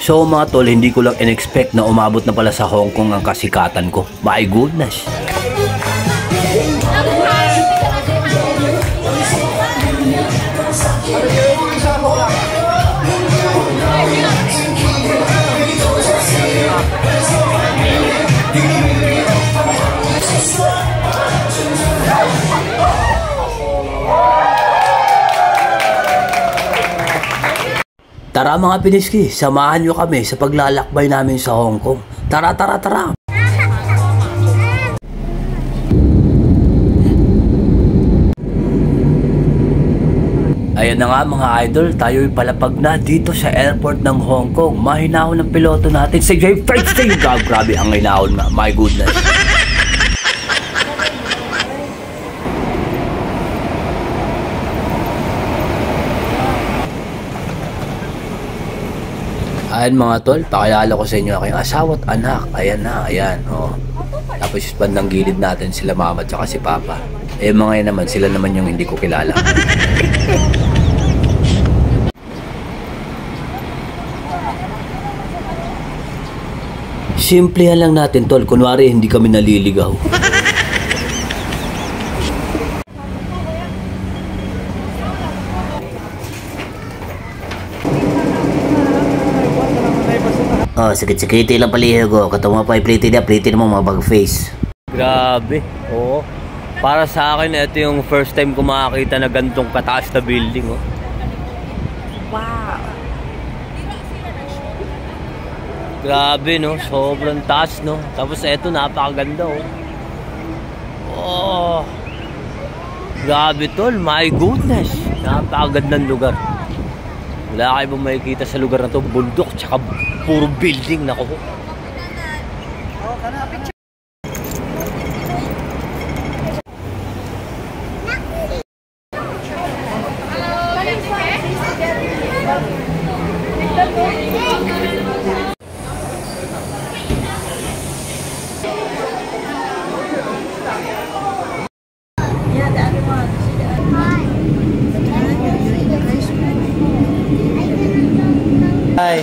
So mga tol, hindi ko lang in-expect na umabot na pala sa Hong Kong ang kasikatan ko. My goodness. Tara mga Piniski, samahan nyo kami sa paglalakbay namin sa Hong Kong. Tara, tara, tara! Ayan na nga mga idol, tayo'y palapag na dito sa airport ng Hong Kong. Mahinahon ng piloto natin si Jay Freightstein. Grabe ang hinahon nga, my goodness. Ayan mga tol, pakilala ko sa inyo aking asawa at anak. Ayan na, ayan. Oh. Tapos yung bandang gilid natin sila mama at si papa. Eh mga yan naman, sila naman yung hindi ko kilala. Simplehan lang natin tol, kunwari hindi kami naliligaw. Oh, sikit-sikiti lang paliho ko. Katong mga pliti mo mga bag face. Grabe. Oo. Para sa akin, ito yung first time ko makakita na gantong kataas na building. Oh. Wow. Grabe, no? Sobrang taas, no? Tapos ito, napakaganda, oh. Oh. Grabe, tol. My goodness. Napakagandang lugar. Wala kayo bang makikita sa lugar na to? Bundok, tsaka puro building. Nako. Hi.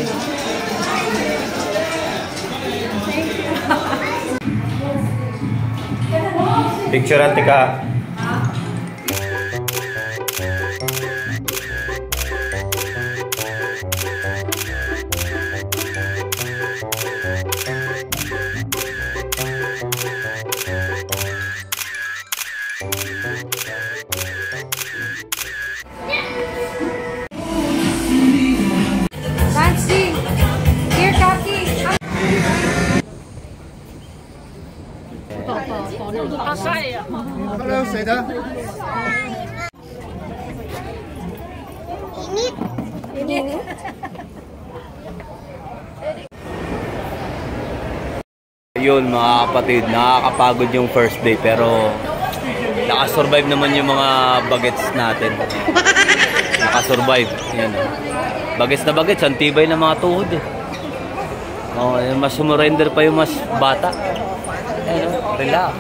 Picture ante ka. Hello， 谁的？ Yun mga kapatid, nakakapagod yung first day pero nakasurvive naman yung mga bagets natin. Nakasurvive. Yan. Bagets na bagets, ang tibay ng mga tuhod eh. Oh, mas sumurrender pa yung mas bata. Ayun, relax.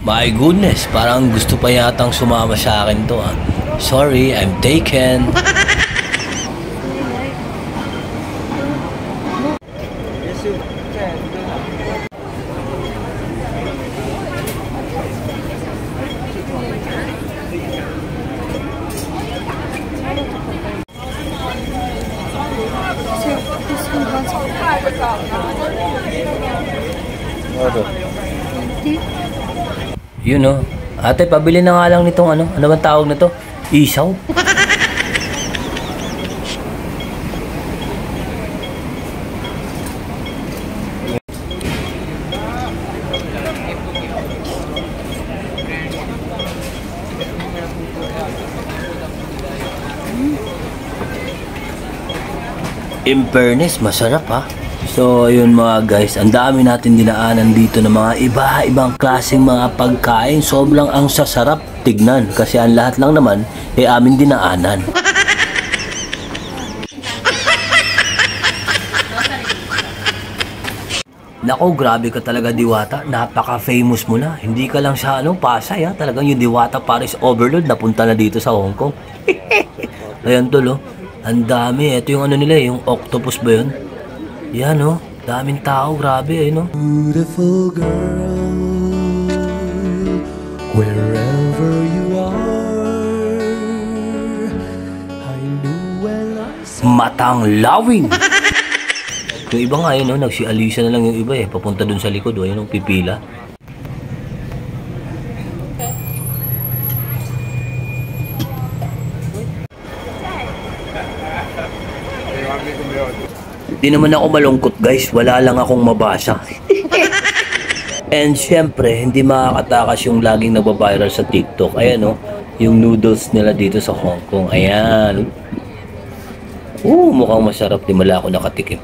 My goodness, parang gusto pa yatang sumama sa akin to ah. Sorry, I'm taken. You know, ate, pabili na nga lang nitong ano bang tawag nito? Isaw? In fairness, masarap ha. So ayun mga guys, ang dami natin dinaanan dito ng mga iba-ibang klaseng mga pagkain. Sobrang ang sasarap tignan kasi ang lahat lang naman amin dinaanan. Nako, grabe ka talaga, Diwata. Napaka-famous mo na. Hindi ka lang sa Pasay, ha. Talagang yung Diwata Paris Overload napunta na dito sa Hong Kong. Ayan, tol, oh. Ang dami. Ito yung nila, yung octopus ba yun? Yan, oh. Daming tao. Grabe, no? Beautiful girl, wherever you are, I knew when I saw Matang lawing. Yung iba nga yun, no? Nagsi-alisa na lang yung iba eh. Papunta dun sa likod, oh. Yun, pipila. Di naman ako malungkot, guys. Wala lang akong mabasa. And syempre, hindi makakatakas yung laging nababiral sa TikTok. Ayan, no? Yung noodles nila dito sa Hong Kong. Ayan. Mukhang masarap. Di mala ako nakatikim.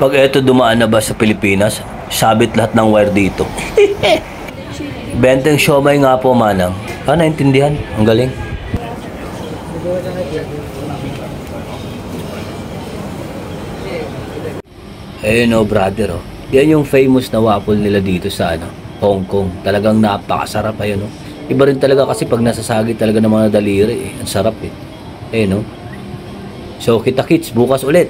Pag eto dumaan na ba sa Pilipinas, sabit lahat ng wire dito. Benteng siomay nga po, manang. Naintindihan? Ang galing. Ayun, oh, brother, oh. Yan yung famous na waffle nila dito sa Hong Kong. Talagang napakasarap, ayun, oh. Iba rin talaga kasi pag nasasagi talaga ng mga daliri, eh. Ang sarap, eh. Ayun, oh. So, kita-kits bukas ulit.